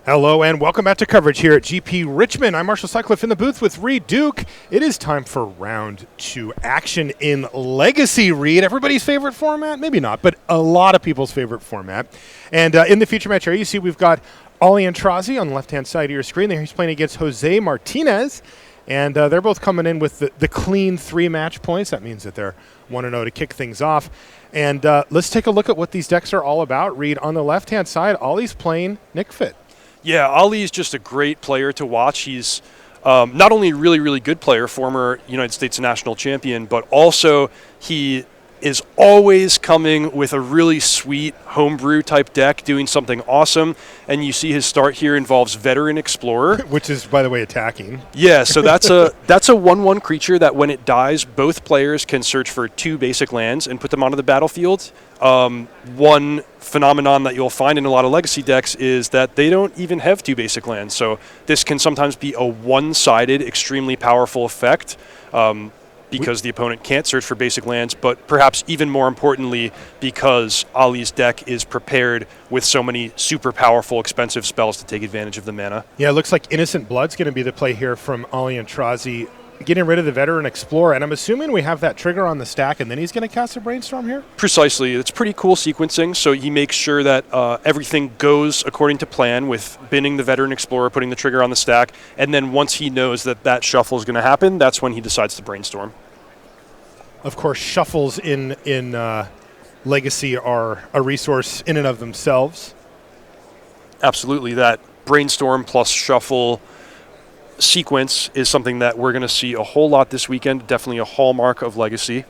Hello and welcome back to coverage here at GP Richmond. I'm Marshall Sutcliffe in the booth with Reed Duke. It is time for round 2 action in Legacy, Reed. Everybody's favorite format? Maybe not, but a lot of people's favorite format. And in the feature match area, you see we've got Ali Antrazi on the left-hand side of your screen there. He's playing against Jose Martinez. And they're both coming in with the clean 3 match points. That means that they're 1-0 to kick things off. And let's take a look at what these decks are all about. Reed, on the left-hand side, Ali's playing Nick Fit. Yeah, Ali is just a great player to watch. He's not only a really, really good player, former United States national champion, but also he is always coming with a really sweet homebrew type deck, doing something awesome. And you see his start here involves Veteran Explorer. Which is, by the way, attacking. Yeah, so that's a 1/1 creature that when it dies, both players can search for 2 basic lands and put them onto the battlefield. One phenomenon that you'll find in a lot of Legacy decks is that they don't even have 2 basic lands. So this can sometimes be a one-sided, extremely powerful effect. Because the opponent can't search for basic lands, but perhaps even more importantly, because Ali's deck is prepared with so many super powerful, expensive spells to take advantage of the mana. Yeah, it looks like Innocent Blood's going to be the play here from Ali Antrazi, getting rid of the Veteran Explorer, and I'm assuming we have that trigger on the stack, and then he's going to cast a Brainstorm here? Precisely. It's pretty cool sequencing, so he makes sure that everything goes according to plan with binning the Veteran Explorer, putting the trigger on the stack, and then once he knows that that shuffle is going to happen, that's when he decides to Brainstorm. Of course, shuffles in Legacy are a resource in and of themselves. Absolutely. That Brainstorm plus shuffle sequence is something that we're going to see a whole lot this weekend. Definitely a hallmark of Legacy.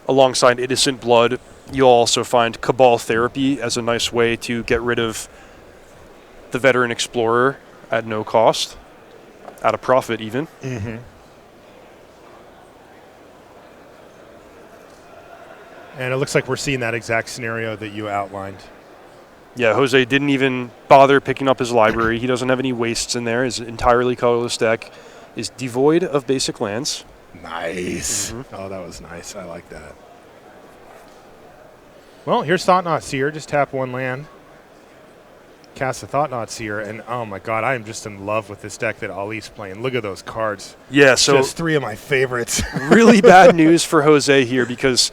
Alongside Innocent Blood, you'll also find Cabal Therapy as a nice way to get rid of the Veteran Explorer at no cost, at a profit even. Mm-hmm. And it looks like we're seeing that exact scenario that you outlined. Yeah, Jose didn't even bother picking up his library. He doesn't have any wastes in there. His entirely colorless deck is devoid of basic lands. Nice. Mm-hmm. Oh, that was nice. I like that. Well, here's Thought-Knot Seer. Just tap 1 land. Cast a Thought-Knot Seer, and oh my god, I am just in love with this deck that Ali's playing. Look at those cards. Yeah, so just 3 of my favorites. Really bad news for Jose here because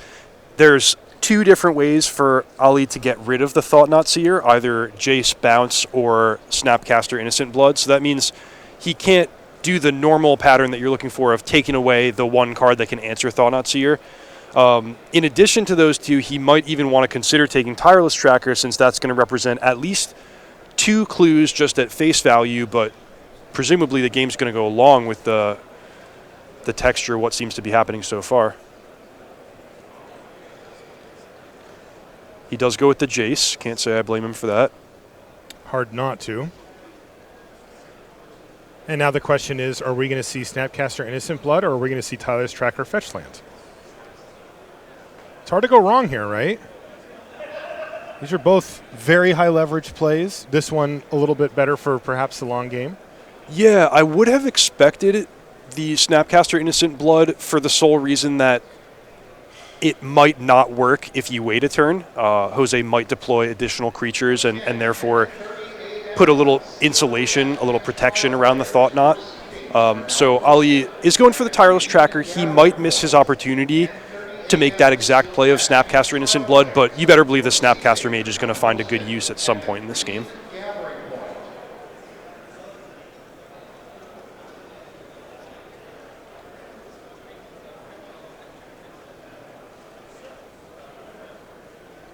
there's 2 different ways for Ali to get rid of the Thought-Knot Seer, either Jace Bounce or Snapcaster Innocent Blood. So that means he can't do the normal pattern that you're looking for of taking away the 1 card that can answer Thought-Knot Seer. In addition to those 2, he might even want to consider taking Tireless Tracker, since that's going to represent at least 2 clues just at face value, but presumably the game's going to go along with the texture of what seems to be happening so far. He does go with the Jace. Can't say I blame him for that. Hard not to. And now the question is, are we going to see Snapcaster Innocent Blood, or are we going to see Tireless Tracker fetch land? It's hard to go wrong here, right? These are both very high leverage plays. This one a little bit better for perhaps the long game. Yeah, I would have expected the Snapcaster Innocent Blood for the sole reason that it might not work if you wait a turn. Jose might deploy additional creatures and therefore put a little insulation, a little protection around the Thought-Knot. So Ali is going for the Tireless Tracker. He might miss his opportunity to make that exact play of Snapcaster Innocent Blood, but you better believe the Snapcaster Mage is going to find a good use at some point in this game.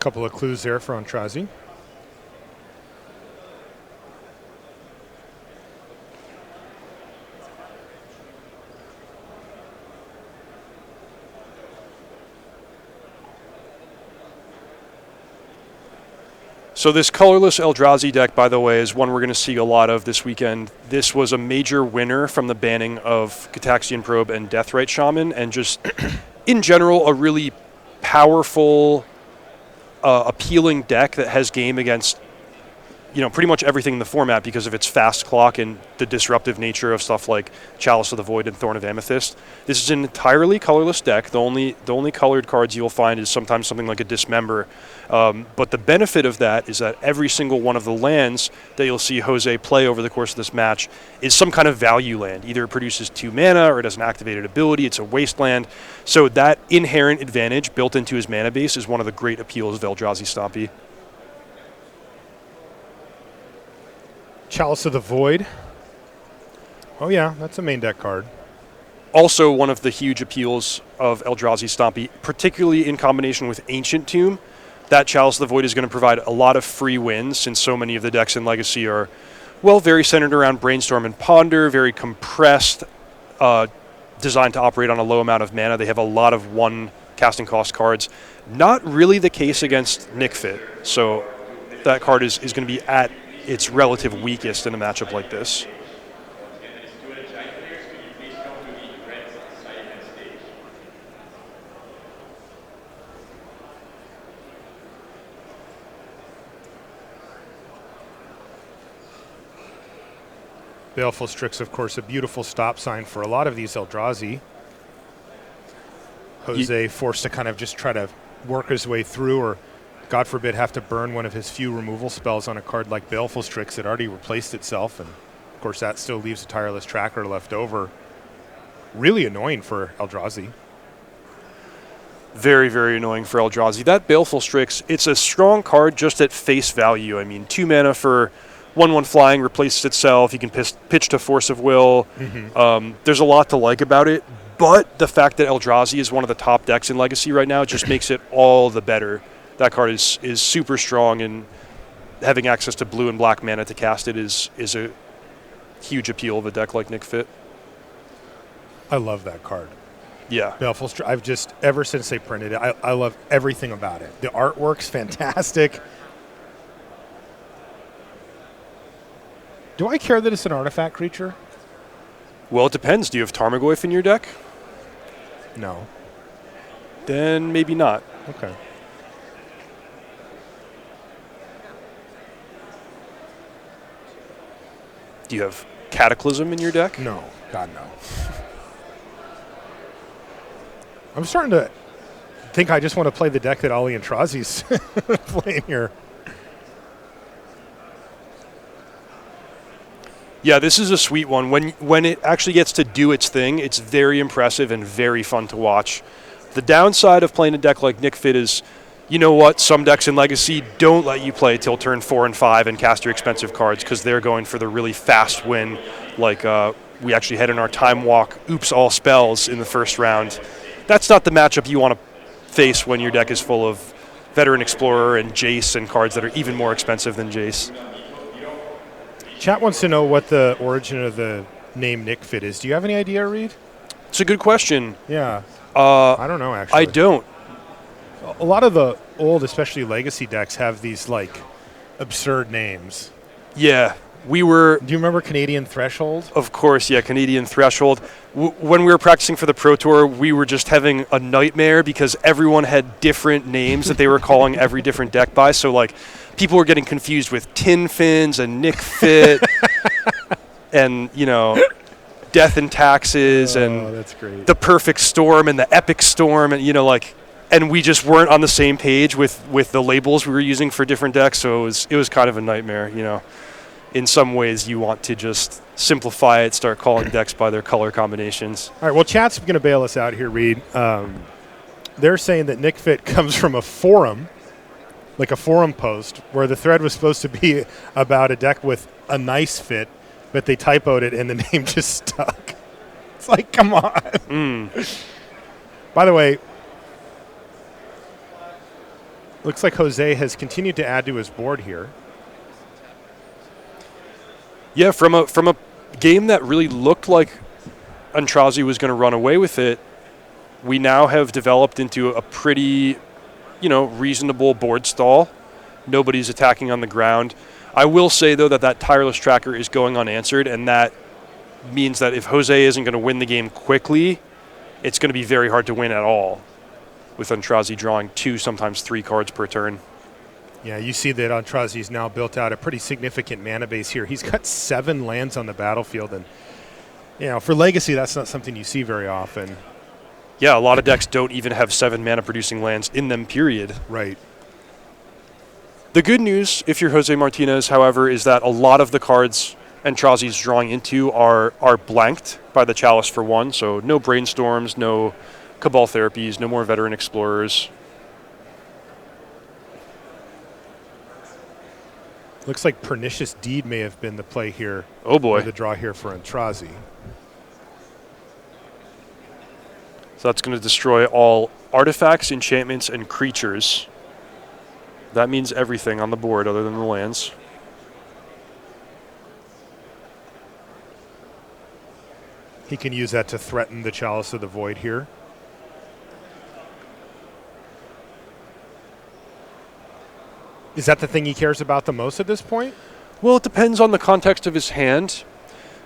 Couple of clues there for Antrazi. So this colorless Eldrazi deck, by the way, is one we're going to see a lot of this weekend. This was a major winner from the banning of Gitaxian Probe and Deathrite Shaman, and just in general a really powerful, appealing deck that has game against pretty much everything in the format because of its fast clock and the disruptive nature of stuff like Chalice of the Void and Thorn of Amethyst. This is an entirely colorless deck. The only colored cards you'll find is sometimes something like a Dismember. But the benefit of that is that every single one of the lands that you'll see Jose play over the course of this match is some kind of value land. Either it produces 2 mana or it has an activated ability. It's a wasteland. So that inherent advantage built into his mana base is one of the great appeals of Eldrazi Stompy. Chalice of the Void. Oh yeah, that's a main deck card. Also one of the huge appeals of Eldrazi Stompy, particularly in combination with Ancient Tomb. That Chalice of the Void is going to provide a lot of free wins since so many of the decks in Legacy are, well, very centered around Brainstorm and Ponder, very compressed, designed to operate on a low amount of mana. They have a lot of 1 casting cost cards. Not really the case against Nickfit. So that card is going to be at its relative weakest in a matchup like this. Baleful Strix, of course, a beautiful stop sign for a lot of these Eldrazi. Jose forced to kind of just try to work his way through, or God forbid, have to burn one of his few removal spells on a card like Baleful Strix that already replaced itself. And, of course, that still leaves a Tireless Tracker left over. Really annoying for Eldrazi. Very, very annoying for Eldrazi. That Baleful Strix, it's a strong card just at face value. I mean, 2 mana for 1/1 flying, replaces itself. You can pitch to Force of Will. There's a lot to like about it. But the fact that Eldrazi is one of the top decks in Legacy right now just makes it all the better. That card is super strong, and having access to blue and black mana to cast it is a huge appeal of a deck like Nickfit. I love that card. Yeah. Baleful Strix. I've just, ever since they printed it, I love everything about it. The artwork's fantastic. Do I care that it's an artifact creature? Well, it depends. Do you have Tarmogoyf in your deck? No. Then maybe not. Okay. Do you have Cataclysm in your deck? No. God, no. I'm starting to think I just want to play the deck that Ali and Trazi's playing here. Yeah, this is a sweet one. When it actually gets to do its thing, it's very impressive and very fun to watch. The downside of playing a deck like Nickfit is, you know what, some decks in Legacy don't let you play till turn 4 and 5 and cast your expensive cards because they're going for the really fast win, like we actually had in our Time Walk, oops, all spells in the first round. That's not the matchup you want to face when your deck is full of Veteran Explorer and Jace and cards that are even more expensive than Jace. Chat wants to know what the origin of the name Nickfit is. Do you have any idea, Reed? It's a good question. Yeah. I don't know, actually. I don't. A lot of the old, especially Legacy decks, have these, like, absurd names. Yeah. We were... Do you remember Canadian Threshold? Of course, yeah, Canadian Threshold. When we were practicing for the Pro Tour, we were just having a nightmare because everyone had different names that they were calling every different deck by. So, like, people were getting confused with Tin Fins and Nickfit and, you know, Death and Taxes and that's great. the Perfect Storm and the Epic Storm and, you know, like... And we just weren't on the same page with the labels we were using for different decks, so it was kind of a nightmare, you know. In some ways, you want to just simplify it, start calling decks by their color combinations. All right, well, chat's going to bail us out here, Reed. They're saying that Nickfit comes from a forum, like a forum post, where the thread was supposed to be about a deck with a nice fit, but they typoed it and the name just stuck. It's like, come on. By the way, looks like Jose has continued to add to his board here. Yeah, from a game that really looked like Antrazi was going to run away with it, we now have developed into a pretty, you know, reasonable board stall. Nobody's attacking on the ground. I will say, though, that Tireless Tracker is going unanswered, and that means that if Jose isn't going to win the game quickly, it's going to be very hard to win at all, with Antrazi drawing 2, sometimes 3 cards per turn. Yeah, you see that Antrazi's now built out a pretty significant mana base here. He's got 7 lands on the battlefield, and for Legacy, that's not something you see very often. Yeah, a lot of decks don't even have 7 mana producing lands in them, period. Right. The good news, if you're Jose Martinez, however, is that a lot of the cards Antrazi's drawing into are blanked by the Chalice for 1, so no Brainstorms, no Cabal Therapies, no more Veteran Explorers. Looks like Pernicious Deed may have been the play here. Oh boy. Or the draw here for Antrazi. So that's going to destroy all artifacts, enchantments, and creatures. That means everything on the board other than the lands. He can use that to threaten the Chalice of the Void here. Is that the thing he cares about the most at this point? Well, it depends on the context of his hand.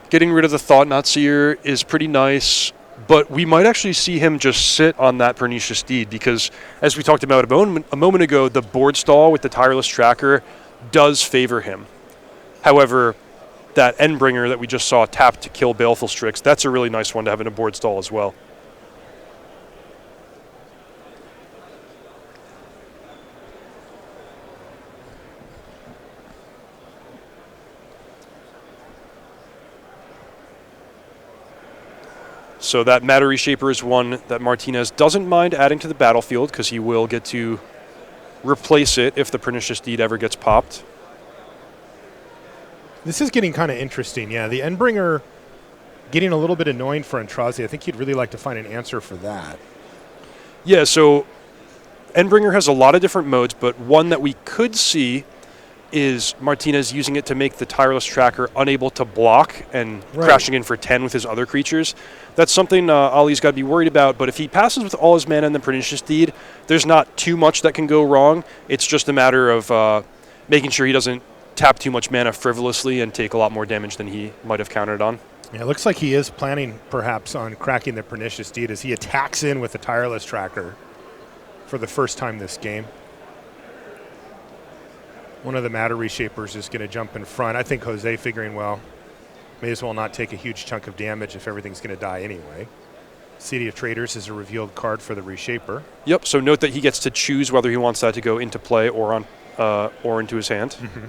Getting rid of the Thought-Knot Seer is pretty nice, but we might actually see him just sit on that Pernicious Deed because, as we talked about a moment ago, the board stall with the Tireless Tracker does favor him. However, that Endbringer that we just saw tap to kill Baleful Strix, that's a really nice one to have in a board stall as well. So that Matter Reshaper is one that Martinez doesn't mind adding to the battlefield because he will get to replace it if the Pernicious Deed ever gets popped. This is getting kind of interesting. Yeah, the Endbringer getting a little bit annoying for Antrazi. I think he'd really like to find an answer for that. Yeah, so Endbringer has a lot of different modes, but one that we could see is Martinez using it to make the Tireless Tracker unable to block and crashing in for 10 with his other creatures. That's something Ali's got to be worried about, but if he passes with all his mana in the Pernicious Deed, there's not too much that can go wrong. It's just a matter of making sure he doesn't tap too much mana frivolously and take a lot more damage than he might have counted on. Yeah, it looks like he is planning perhaps on cracking the Pernicious Deed as he attacks in with the Tireless Tracker for the first time this game. One of the Matter Reshapers is going to jump in front. I think Jose figuring, well, may as well not take a huge chunk of damage if everything's going to die anyway. City of Traders is a revealed card for the Reshaper. Yep, so note that he gets to choose whether he wants that to go into play or into his hand. Mm-hmm.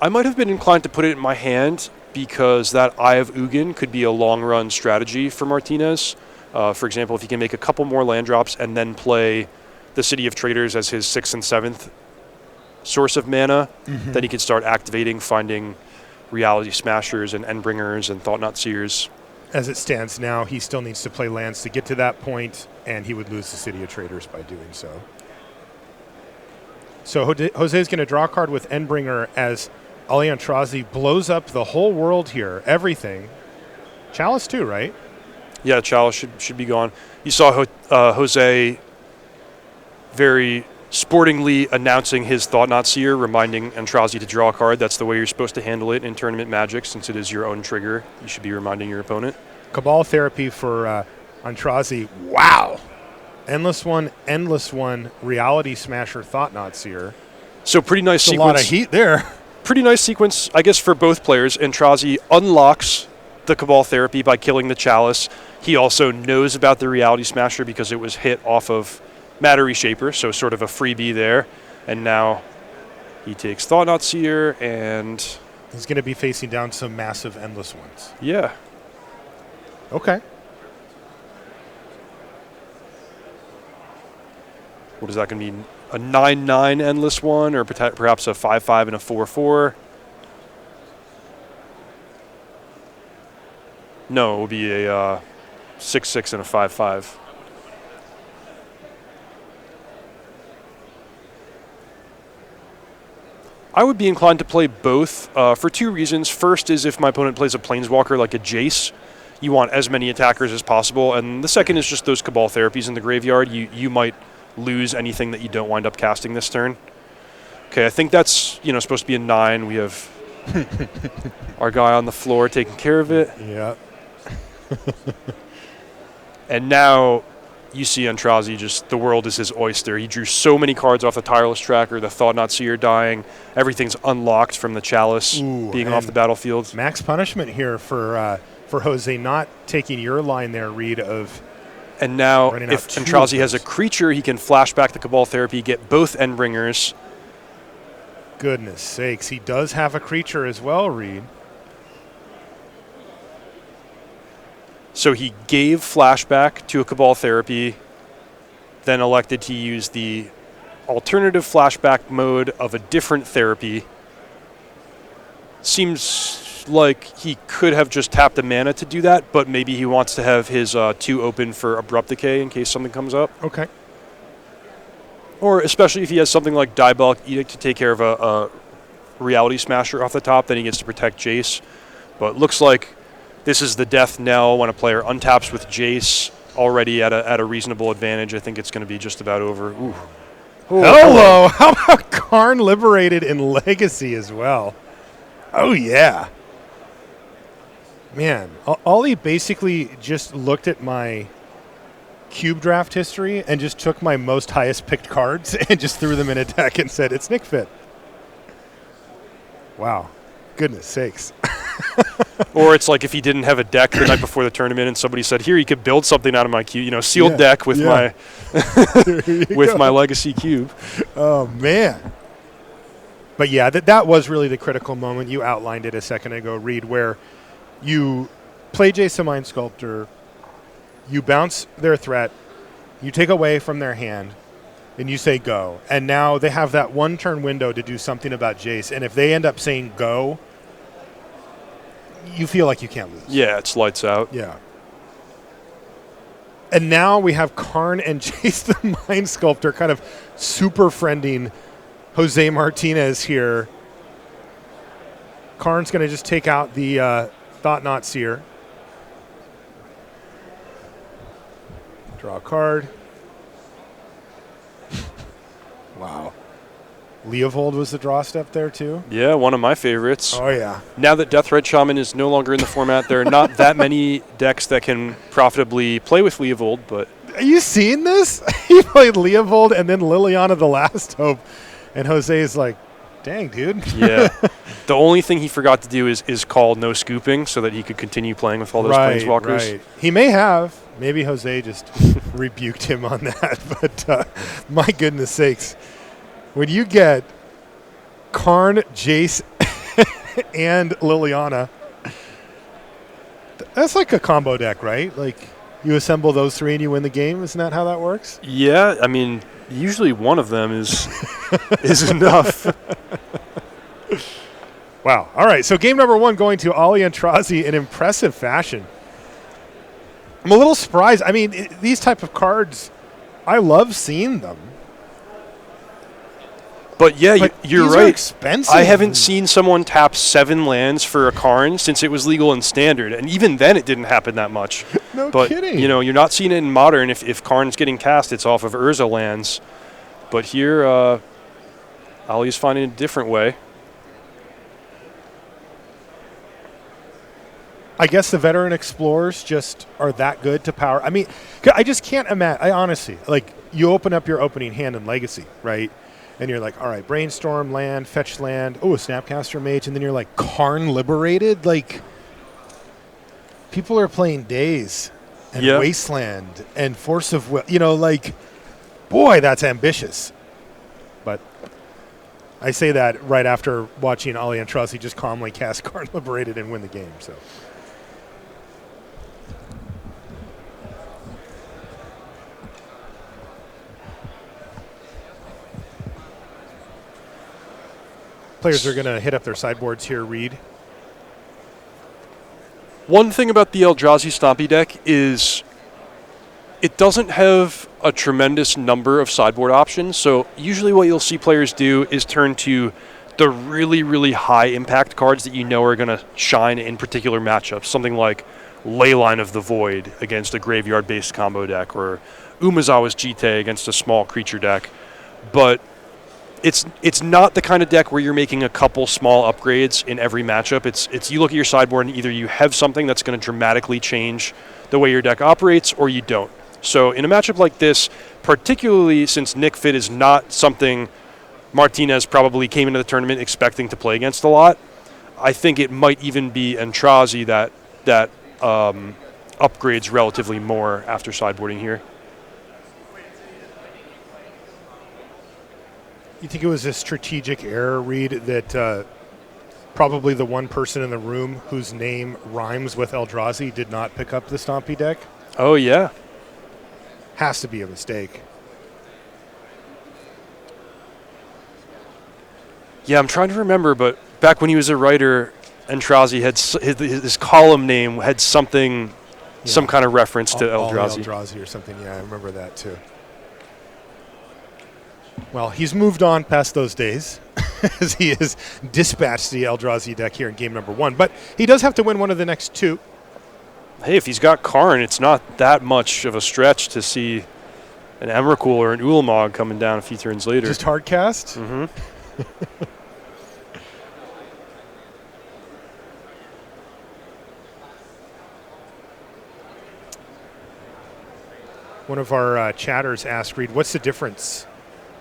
I might have been inclined to put it in my hand because that Eye of Ugin could be a long-run strategy for Martinez. For example, if he can make a couple more land drops and then play the City of Traders as his 6th and 7th source of mana, then he can start activating, finding Reality Smashers and Endbringers and Thought-Knot Seers. As it stands now, he still needs to play lands to get to that point, and he would lose the City of Traders by doing so. So Jose's going to draw a card with Endbringer as Ali Antrazi blows up the whole world here, everything. Chalice too, right? Yeah, Chalice should be gone. You saw Jose very sportingly announcing his Thought-Knot Seer, reminding Antrazi to draw a card. That's the way you're supposed to handle it in tournament Magic, since it is your own trigger. You should be reminding your opponent. Cabal Therapy for Antrazi. Wow. Endless one, Reality Smasher, Thought-Knot Seer. So pretty nice sequence. A lot of heat there. Pretty nice sequence, I guess, for both players. Antrazi unlocks the Cabal Therapy by killing the Chalice. He also knows about the Reality Smasher because it was hit off of Matter Reshaper, so sort of a freebie there. And now he takes Thought-Knot Seer, and he's going to be facing down some massive Endless ones. Yeah. Okay. What is that going to be? A 9/9 Endless one, or perhaps a 5/5 and a 4/4? No, it will be a 6/6 and a 5/5. I would be inclined to play both for two reasons. First is if my opponent plays a Planeswalker like a Jace, you want as many attackers as possible. And the second is just those Cabal Therapies in the graveyard. You might lose anything that you don't wind up casting this turn. Okay, I think that's supposed to be a 9. We have our guy on the floor taking care of it. Yeah. And now you see Antrazi, just the world is his oyster. He drew so many cards off the Tireless Tracker, the Thought-Knot Seer dying. Everything's unlocked from the Chalice being off the battlefield. Max punishment here for Jose not taking your line there, Reed, of... And now, if Antrazi has a creature, he can flash back the Cabal Therapy, get both Endbringers. Goodness sakes, he does have a creature as well, Reed. So he gave flashback to a Cabal Therapy, then elected to use the alternative flashback mode of a different therapy. Seems like he could have just tapped a mana to do that, but maybe he wants to have his 2 open for Abrupt Decay in case something comes up. Okay. Or especially if he has something like Diabolic Edict to take care of a Reality Smasher off the top, then he gets to protect Jace. But looks like this is the death knell when a player untaps with Jace already at a reasonable advantage. I think it's going to be just about over. Ooh. Hello! How about Karn Liberated in Legacy as well? Oh, yeah. Man, Ollie basically just looked at my cube draft history and just took my most highest picked cards and just threw them in a deck and said, it's Nick Fit. Wow. Goodness sakes. Or it's like if he didn't have a deck the night before the tournament and somebody said, here, you could build something out of my cube, sealed deck with my with my legacy cube. Oh, man. But yeah, that was really the critical moment. You outlined it a second ago, Reed, where you play Jason Mind Sculptor, you bounce their threat, you take away from their hand, and you say go. And now they have that one turn window to do something about Jace. And if they end up saying go, you feel like you can't lose. Yeah, it's lights out. Yeah. And now we have Karn and Jace the Mind Sculptor kind of super friending Jose Martinez here. Karn's going to just take out the Thought-Knot Seer. Draw a card. Wow. Leovold was the draw step there, too? Yeah, one of my favorites. Oh, yeah. Now that Deathred Shaman is no longer in the format, there are not that many decks that can profitably play with Leovold, but... Are you seeing this? He played Leovold and then Liliana the Last Hope, and Jose is like, dang, dude. Yeah. The only thing he forgot to do is call no scooping so that he could continue playing with all those Planeswalkers. Right. He may have. Maybe Jose just rebuked him on that, but my goodness sakes. When you get Karn, Jace, and Liliana, that's like a combo deck, right? Like you assemble those three and you win the game. Isn't that how that works? Yeah, I mean, usually one of them is enough. Wow. All right, so game number 1 going to Ollie Antrazi in impressive fashion. I'm a little surprised. I mean, these type of cards, I love seeing them. But yeah, you're these right. Are expensive. I haven't seen someone tap 7 lands for a Karn since it was legal in Standard, and even then it didn't happen that much. No but, kidding. You're not seeing it in Modern. If Karn's getting cast, it's off of Urza lands. But here, Ollie's finding a different way. I guess the veteran explorers just are that good to power. I mean, I just can't imagine. I honestly, like, you open up your opening hand in Legacy, right? And you're like, all right, Brainstorm, land, fetch land, oh, a Snapcaster Mage, and then you're like, Karn Liberated? Like, people are playing Days and Wasteland and Force of Will. Like, boy, that's ambitious. But I say that right after watching Ollie Antrazi just calmly cast Karn Liberated and win the game, so... Players are going to hit up their sideboards here, Reed. One thing about the Eldrazi Stompy deck is it doesn't have a tremendous number of sideboard options. So usually what you'll see players do is turn to the really, really high impact cards that you know are going to shine in particular matchups. Something like Leyline of the Void against a graveyard-based combo deck, or Umezawa's Jite against a small creature deck. But it's not the kind of deck where you're making a couple small upgrades in every matchup. It's you look at your sideboard and either you have something that's going to dramatically change the way your deck operates, or you don't. So in a matchup like this, particularly since Nick Fit is not something Martinez probably came into the tournament expecting to play against a lot, I think it might even be Entrazi that upgrades relatively more after sideboarding here. You think it was a strategic error, Reed, that probably the one person in the room whose name rhymes with Eldrazi did not pick up the Stompy deck? Oh, yeah. Has to be a mistake. Yeah, I'm trying to remember, but back when he was a writer, Entrazi had his column name had something, some kind of reference to Eldrazi. Eldrazi or something, yeah, I remember that too. Well, he's moved on past those days as he has dispatched the Eldrazi deck here in game number 1. But he does have to win one of the next 2. Hey, if he's got Karn, it's not that much of a stretch to see an Emrakul or an Ulamog coming down a few turns later. Just hard cast? Mm-hmm. One of our chatters asked, Reed, what's the difference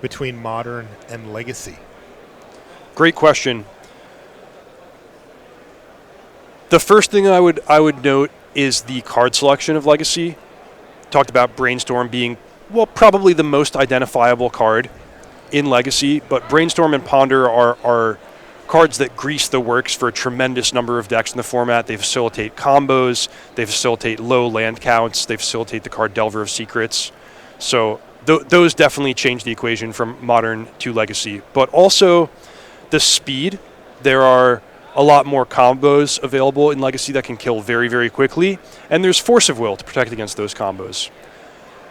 between Modern and Legacy? Great question. The first thing I would note is the card selection of Legacy. Talked about Brainstorm being, well, probably the most identifiable card in Legacy, but Brainstorm and Ponder are cards that grease the works for a tremendous number of decks in the format. They facilitate combos, they facilitate low land counts, they facilitate the card Delver of Secrets. So those definitely change the equation from Modern to Legacy. But also the speed. There are a lot more combos available in Legacy that can kill very, very quickly, and there's Force of Will to protect against those combos.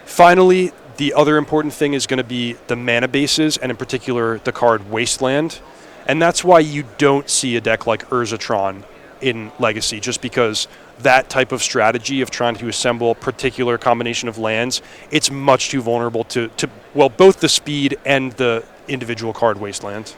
Finally, the other important thing is going to be the mana bases, and in particular the card Wasteland. And that's why you don't see a deck like Urzatron in Legacy, just because that type of strategy of trying to assemble a particular combination of lands, it's much too vulnerable to both the speed and the individual card Wasteland.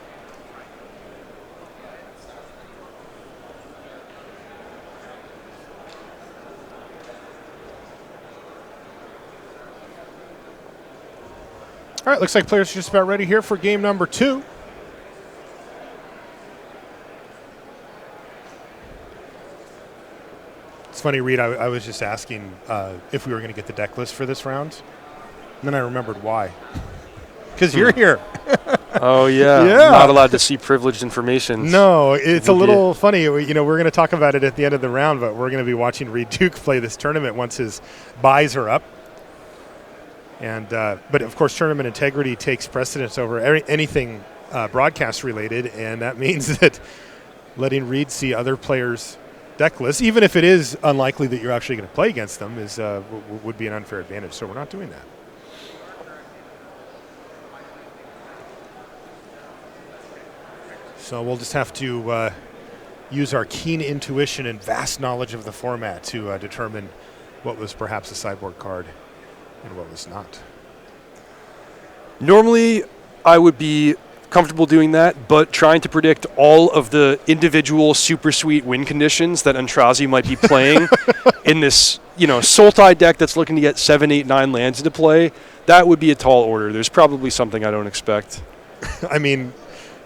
All right, looks like players are just about ready here for game number 2. It's funny, Reed, I was just asking if we were going to get the deck list for this round. And then I remembered why. Because you're here. Oh, yeah. Yeah. Not allowed to see privileged information. No, it's a little funny. You know, we're going to talk about it at the end of the round, but we're going to be watching Reed Duke play this tournament once his buys are up. And but, of course, tournament integrity takes precedence over anything broadcast related, and that means that letting Reed see other players' deck lists, even if it is unlikely that you're actually going to play against them, is would be an unfair advantage. So we're not doing that. So we'll just have to use our keen intuition and vast knowledge of the format to determine what was perhaps a sideboard card and what was not. Normally, I would be comfortable doing that, but trying to predict all of the individual super sweet win conditions that Entrazi might be playing in this, Sultai deck that's looking to get 7, 8, 9 lands into play, that would be a tall order. There's probably something I don't expect. I mean,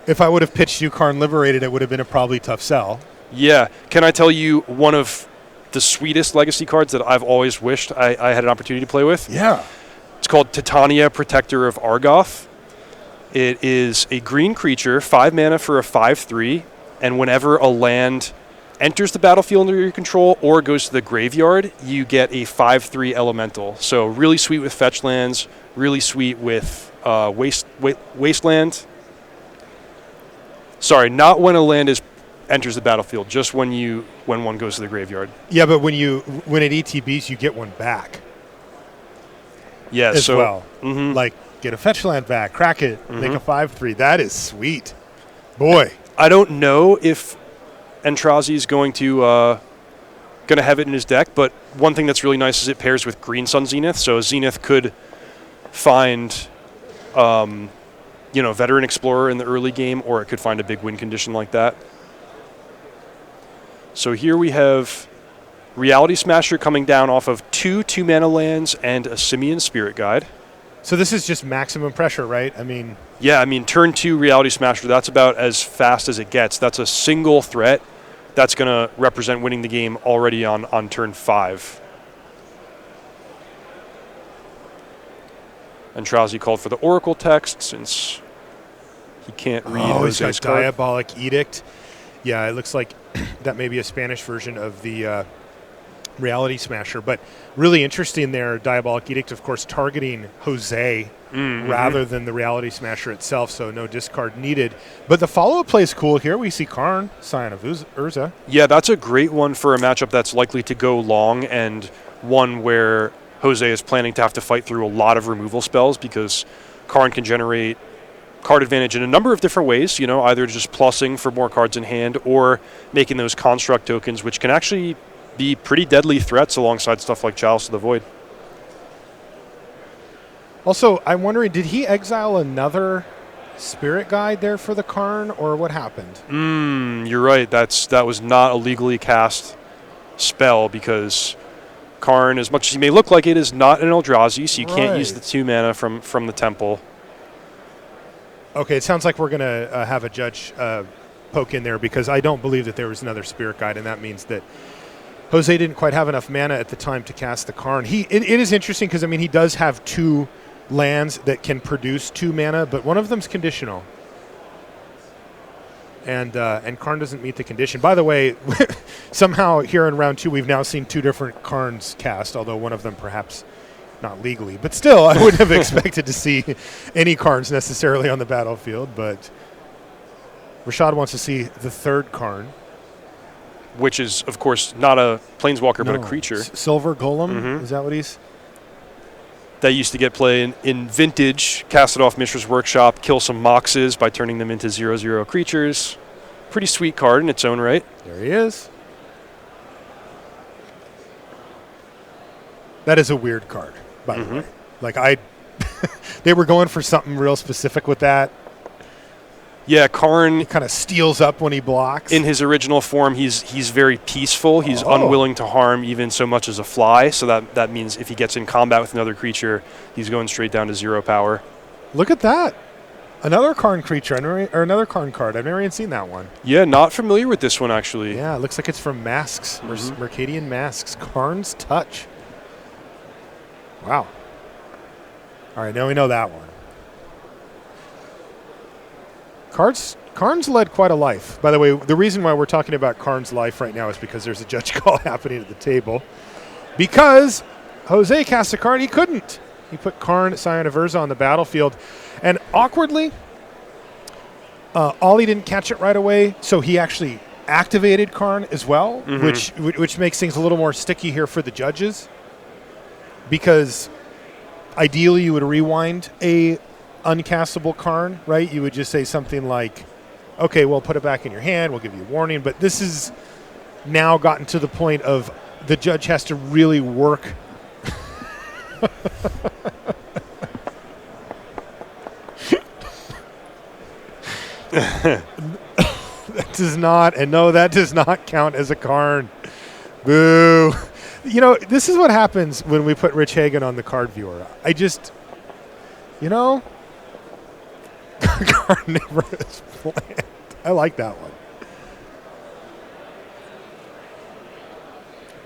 if I would have pitched you Karn Liberated, it would have been a probably tough sell. Yeah. Can I tell you one of the sweetest Legacy cards that I've always wished I had an opportunity to play with? Yeah. It's called Titania, Protector of Argoth. It is a green creature, 5 mana for a 5/3, and whenever a land enters the battlefield under your control or goes to the graveyard, you get a 5/3 elemental. So really sweet with fetch lands, really sweet with Wasteland. Sorry, not when a land enters the battlefield, just when one goes to the graveyard. Yeah, but when it ETBs, you get one back. Yeah, as well. Mm-hmm. Like, get a fetch land back, crack it, make a 5/3. That is sweet. Boy. I don't know if Entrazi is going to have it in his deck, but one thing that's really nice is it pairs with Green Sun Zenith, so Zenith could find Veteran Explorer in the early game, or it could find a big win condition like that. So here we have Reality Smasher coming down off of 2 2-mana lands and a Simian Spirit Guide. So this is just maximum pressure, right? Turn 2 Reality Smasher, that's about as fast as it gets. That's a single threat that's going to represent winning the game already on turn 5. And Trowsy called for the Oracle text since he can't read Jose's he's got card. Diabolic Edict. Yeah, it looks like that may be a Spanish version of the Reality Smasher. But really interesting there, Diabolic Edict, of course, targeting Jose rather than the Reality Smasher itself, so no discard needed. But the follow-up play is cool here. We see Karn, Scion of Urza. Yeah, that's a great one for a matchup that's likely to go long, and one where Jose is planning to have to fight through a lot of removal spells, because Karn can generate card advantage in a number of different ways, either just plussing for more cards in hand or making those construct tokens, which can actually be pretty deadly threats alongside stuff like Chalice of the Void. Also, I'm wondering, did he exile another Spirit Guide there for the Karn, or what happened? You're right. That was not a legally cast spell, because Karn, as much as he may look like it, is not an Eldrazi, so you can't use the 2 mana from the temple. Okay, it sounds like we're going to have a judge poke in there, because I don't believe that there was another Spirit Guide, and that means that Jose didn't quite have enough mana at the time to cast the Karn. It is interesting because, he does have 2 lands that can produce 2 mana, but one of them's conditional. And Karn doesn't meet the condition. By the way, somehow here in round 2, we've now seen 2 different Karns cast, although one of them perhaps not legally. But still, I wouldn't have expected to see any Karns necessarily on the battlefield. But Rashad wants to see the 3rd Karn. Which is, of course, not a planeswalker, but a creature. Silver Golem, is that what he's? That used to get play in Vintage, cast it off Mishra's Workshop, kill some Moxes by turning them into 0/0 creatures. Pretty sweet card in its own right. There he is. That is a weird card, by the way. Like, they were going for something real specific with that. Yeah, Karn kind of steals up when he blocks. In his original form, he's very peaceful. He's unwilling to harm even so much as a fly. So that means if he gets in combat with another creature, he's going straight down to 0 power. Look at that. Another Karn creature, or another Karn card. I've never even seen that one. Yeah, not familiar with this one, actually. Yeah, it looks like it's from Masks, Mercadian Masks. Karn's Touch. Wow. All right, now we know that one. Karn's led quite a life. By the way, the reason why we're talking about Karn's life right now is because there's a judge call happening at the table. Because Jose cast a card he couldn't. He put Karn, Scion of Urza on the battlefield. And awkwardly, Ollie didn't catch it right away, so he actually activated Karn as well, which makes things a little more sticky here for the judges. Because ideally you would rewind a uncastable Karn, right? You would just say something like, okay, well, put it back in your hand, we'll give you a warning. But this has now gotten to the point of the judge has to really work. That does not count as a Karn. Boo. This is what happens when we put Rich Hagan on the card viewer. Carnivorous plant. I like that one.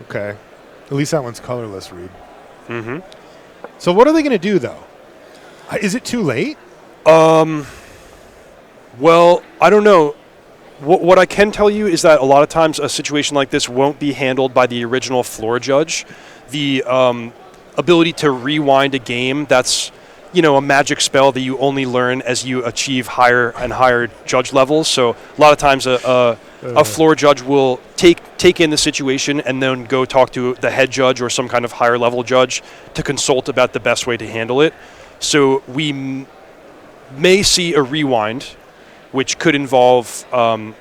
Okay. At least that one's colorless, Reed. So what are they going to do, though? Is it too late? Well, I don't know. What I can tell you is that a lot of times a situation like this won't be handled by the original floor judge. The ability to rewind a game, that's a magic spell that you only learn as you achieve higher and higher judge levels. So a lot of times a floor judge will take in the situation and then go talk to the head judge or some kind of higher level judge to consult about the best way to handle it. So we may see a rewind, which could involve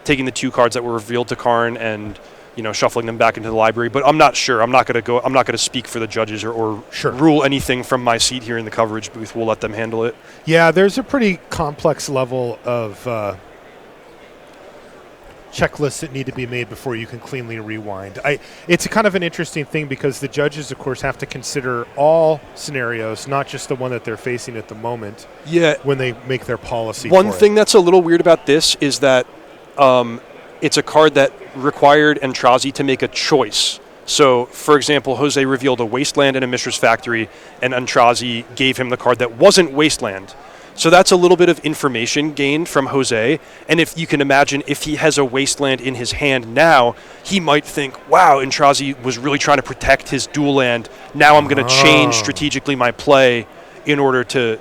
taking the 2 cards that were revealed to Karn and shuffling them back into the library. But I'm not sure. I'm not going to speak for the judges or Sure. rule anything from my seat here in the coverage booth. We'll let them handle it. Yeah, there's a pretty complex level of checklists that need to be made before you can cleanly rewind. It's a kind of an interesting thing because the judges, of course, have to consider all scenarios, not just the one that they're facing at the moment. Yeah. When they make their policy. One thing that's a little weird about this is that it's a card that required Entrazi to make a choice. So, for example, Jose revealed a Wasteland and a Mishra's Factory, and Entrazi gave him the card that wasn't Wasteland. So that's a little bit of information gained from Jose. And if you can imagine, if he has a Wasteland in his hand now, he might think, wow, Entrazi was really trying to protect his dual land. Now I'm going to change strategically my play in order to,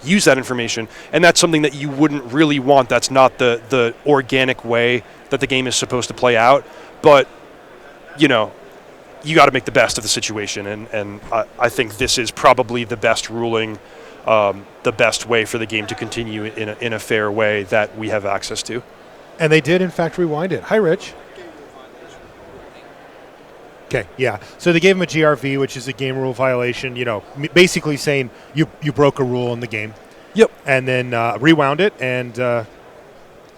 use that information. And that's something that you wouldn't really want. That's not the organic way that the game is supposed to play out. But, you got to make the best of the situation. And I think this is probably the best ruling, the best way for the game to continue in a fair way that we have access to. And they did, in fact, rewind it. Hi, Rich. Okay, yeah. So they gave him a GRV, which is a game rule violation, basically saying you broke a rule in the game. Yep. And then rewound it, and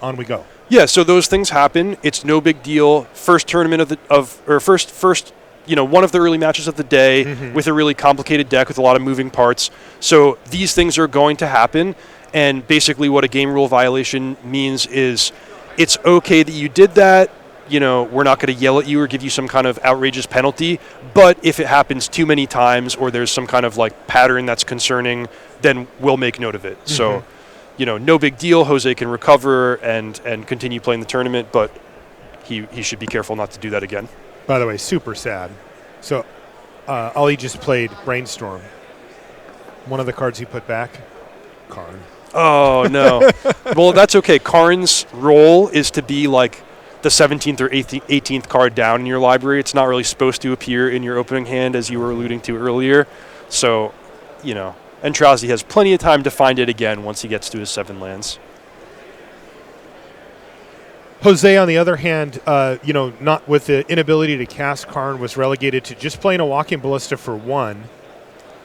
on we go. Yeah, so those things happen. It's no big deal. First tournament first one of the early matches of the day with a really complicated deck with a lot of moving parts. So these things are going to happen, and basically what a game rule violation means is it's okay that you did that. We're not going to yell at you or give you some kind of outrageous penalty, but if it happens too many times or there's some kind of pattern that's concerning, then we'll make note of it. So, no big deal. Jose can recover and continue playing the tournament, but he should be careful not to do that again. By the way, super sad. So Ali just played Brainstorm. One of the cards he put back, Karn. Oh, no. Well, that's okay. Karn's role is to be the 17th or 18th card down in your library. It's not really supposed to appear in your opening hand, as you were alluding to earlier. So, Entrazi has plenty of time to find it again once he gets to his 7 lands. Jose, on the other hand, not with the inability to cast Karn, was relegated to just playing a Walking Ballista for 1,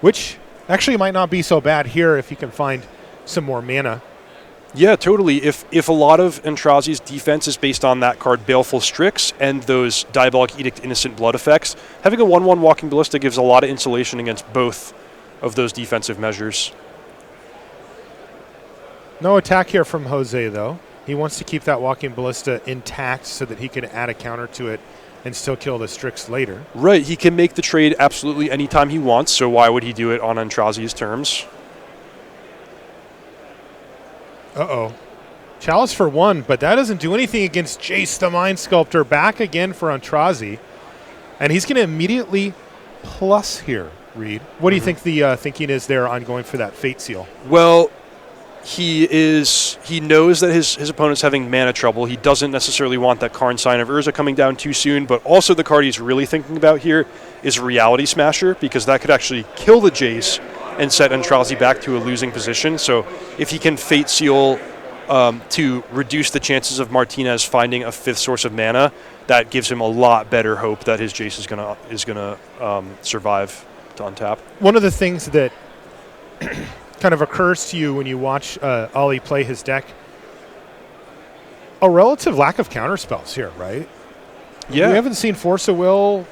which actually might not be so bad here if you can find some more mana. Yeah, totally. If a lot of Entrazi's defense is based on that card Baleful Strix and those Diabolic Edict Innocent Blood effects, having a 1/1 Walking Ballista gives a lot of insulation against both of those defensive measures. No attack here from Jose, though. He wants to keep that Walking Ballista intact so that he can add a counter to it and still kill the Strix later. Right. He can make the trade absolutely anytime he wants, so why would he do it on Entrazi's terms? Uh-oh. Chalice for 1, but that doesn't do anything against Jace the Mind Sculptor. Back again for Entrazi. And he's going to immediately plus here, Reed. What do you think the thinking is there on going for that Fate Seal? Well, he knows that his opponent's having mana trouble. He doesn't necessarily want that Karn Sign of Urza coming down too soon, but also the card he's really thinking about here is Reality Smasher, because that could actually kill the Jace and set Entrazi back to a losing position. So if he can Fate Seal to reduce the chances of Martinez finding a 5th source of mana, that gives him a lot better hope that his Jace is gonna survive to untap. One of the things that kind of occurs to you when you watch Ali play his deck, a relative lack of counterspells here, right? Yeah. We haven't seen Force of Will,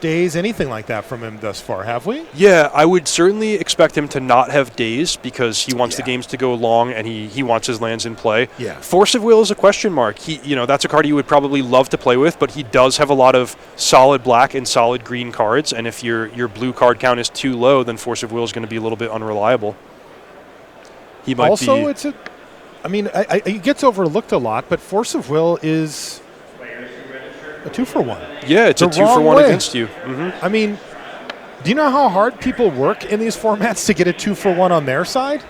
Daze, anything like that from him thus far, have we? Yeah, I would certainly expect him to not have Daze because he wants the games to go long and he wants his lands in play. Yeah. Force of Will is a question mark. That's a card he would probably love to play with, but he does have a lot of solid black and solid green cards, and if your blue card count is too low, then Force of Will is going to be a little bit unreliable. He might also, it gets overlooked a lot, but Force of Will is a 2-for-1. Yeah, it's a 2-for-1 against you. I mean, do you know how hard people work in these formats to get a 2-for-1 on their side?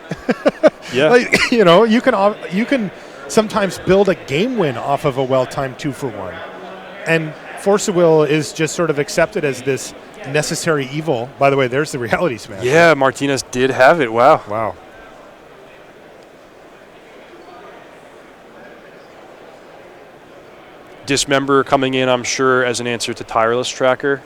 Yeah. You can sometimes build a game win off of a well-timed 2-for-1. And Force of Will is just sort of accepted as this necessary evil. By the way, there's the Reality Smash. Yeah, Martinez did have it. Wow. Dismember coming in, I'm sure, as an answer to Tireless Tracker.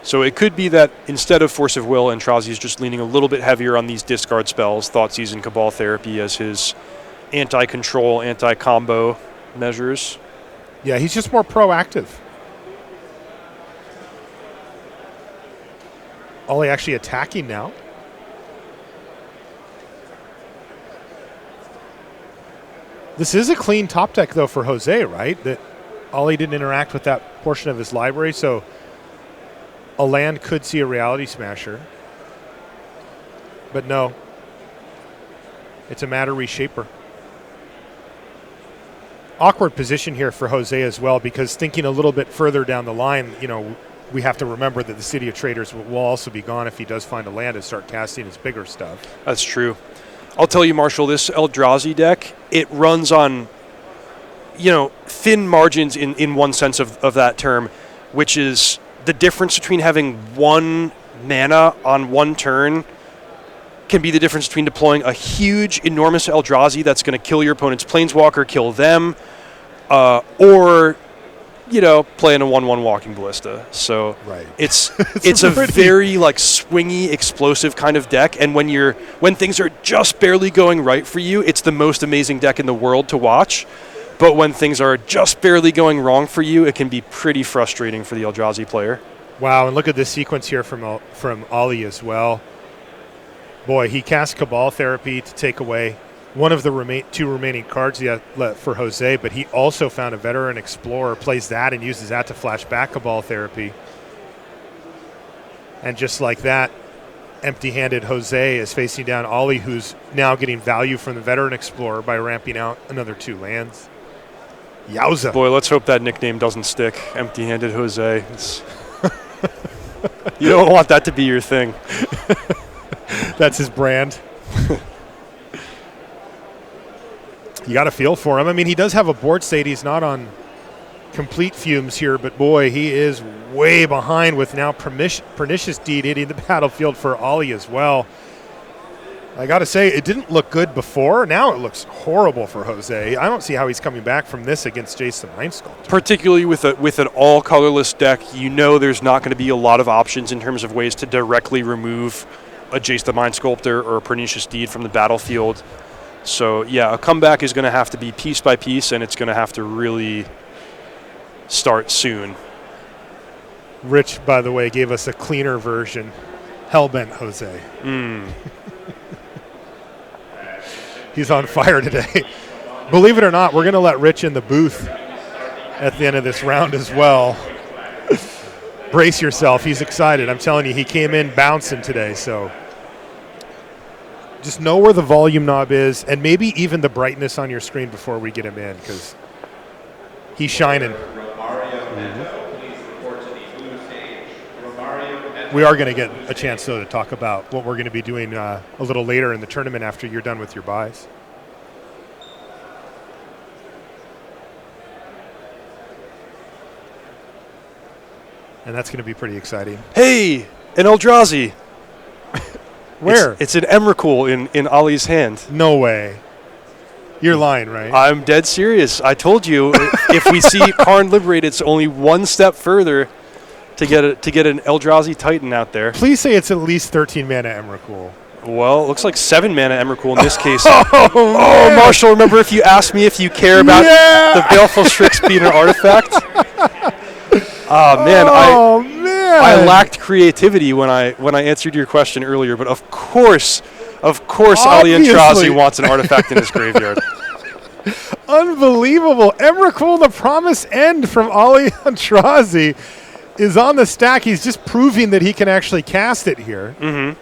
So it could be that instead of Force of Will, Eldrazi is just leaning a little bit heavier on these discard spells, Thoughtseize and Cabal Therapy as his anti-control, anti-combo measures. Yeah, he's just more proactive. Ollie actually attacking now. This is a clean top deck, though, for Jose, right? That Ollie didn't interact with that portion of his library, so a land could see a Reality Smasher. But no. It's a Matter Reshaper. Awkward position here for Jose as well, because thinking a little bit further down the line, you know, we have to remember that the City of Traders will also be gone if he does find a land and start casting his bigger stuff. That's true. I'll tell you, Marshall, this Eldrazi deck, it runs on, you know, thin margins in one sense of that term, which is the difference between having 1 mana on 1 turn can be the difference between deploying a huge, enormous Eldrazi that's going to kill your opponent's Planeswalker, kill them, or, you know, playing a 1/1 Walking Ballista. So right. it's a very like swingy, explosive kind of deck. And when things are just barely going right for you, it's the most amazing deck in the world to watch. But when things are just barely going wrong for you, it can be pretty frustrating for the Eldrazi player. Wow, and look at this sequence here from Ollie as well. Boy, he cast Cabal Therapy to take away one of the 2 remaining cards he had left for Jose, but he also found a Veteran Explorer, plays that and uses that to flash back Cabal Therapy. And just like that, empty-handed Jose is facing down Ollie, who's now getting value from the Veteran Explorer by ramping out another 2 lands. Yowza. Boy, let's hope that nickname doesn't stick, empty-handed Jose. You don't want that to be your thing. That's his brand. You got to feel for him. I mean, he does have a board state. He's not on complete fumes here, but boy, he is way behind with now Pernicious Deed hitting the battlefield for Ollie as well. I got to say, it didn't look good before. Now it looks horrible for Jose. I don't see how he's coming back from this against Jace the Mind Sculptor. Particularly with an all-colorless deck, you know there's not going to be a lot of options in terms of ways to directly remove a Jace the Mind Sculptor or a Pernicious Deed from the battlefield. So, yeah, a comeback is going to have to be piece by piece, and it's going to have to really start soon. Rich, by the way, gave us a cleaner version. Hellbent Jose. He's on fire today. Believe it or not, we're going to let Rich in the booth at the end of this round as well. Brace yourself. He's excited. I'm telling you, he came in bouncing today, so just know where the volume knob is and maybe even the brightness on your screen before we get him in, because he's shining. We are going to get a chance, though, to talk about what we're going to be doing a little later in the tournament after you're done with your buys. And that's going to be pretty exciting. Hey, an Eldrazi. Where? It's an Emrakul in Ollie's hand. No way. You're lying, right? I'm dead serious. I told you, if we see Karn Liberate, it's only one step further to get an Eldrazi Titan out there. Please say it's at least 13 mana Emrakul. Well, it looks like 7 mana Emrakul in this case. Oh, Marshall, remember if you asked me if you care about the Baleful Strix being an artifact? Man, I lacked creativity when I answered your question earlier, but of course, Ollie Eldrazi wants an artifact in his graveyard. Unbelievable. Emrakul, the Promised End from Ollie Eldrazi, is on the stack. He's just proving that he can actually cast it here. Mm-hmm.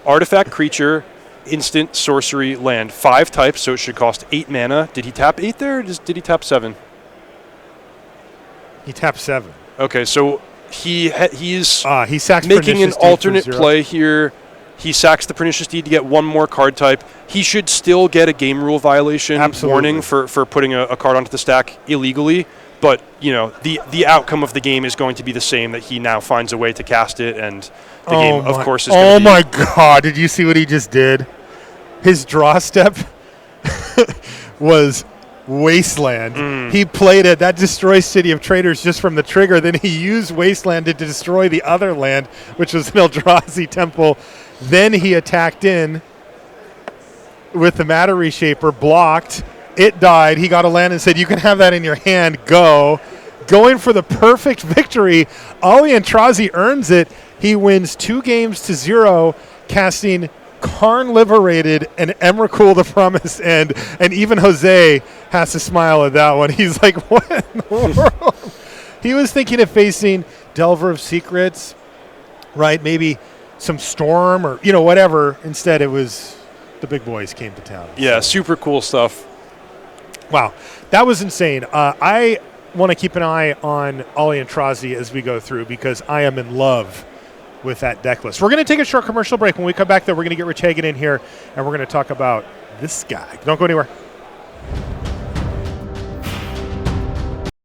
Artifact, creature, instant, sorcery, land. 5 types, so it should cost 8 mana. Did he tap 8 there, or did he tap 7? He tapped 7. Okay, so he's he sacks making an alternate play here. He sacks the Pernicious Deed to get 1 more card type. He should still get a game rule violation warning for putting a card onto the stack illegally, But, the outcome of the game is going to be the same, that he now finds a way to cast it, and the game, of course, is going to be... Oh, my God. Did you see what he just did? His draw step was Wasteland. He played it. That destroys City of Traders just from the trigger. Then he used Wasteland to destroy the other land, which was an Eldrazi Temple. Then he attacked in with the Matter Reshaper, blocked. It died. He got a land and said, you can have that in your hand. Go. Going for the perfect victory. Ali Antrazi earns it. He wins 2-0, casting Karn Liberated and Emrakul the Promised End. And even Jose has to smile at that one. He's like, what in the world? He was thinking of facing Delver of Secrets, right? Maybe some Storm or, whatever. Instead, it was the big boys came to town. Yeah, super cool stuff. Wow, that was insane. I want to keep an eye on Ali Antrazi as we go through because I am in love with that deck list. We're going to take a short commercial break. When we come back, though, we're going to get Rich Hagan in here, and we're going to talk about this guy. Don't go anywhere.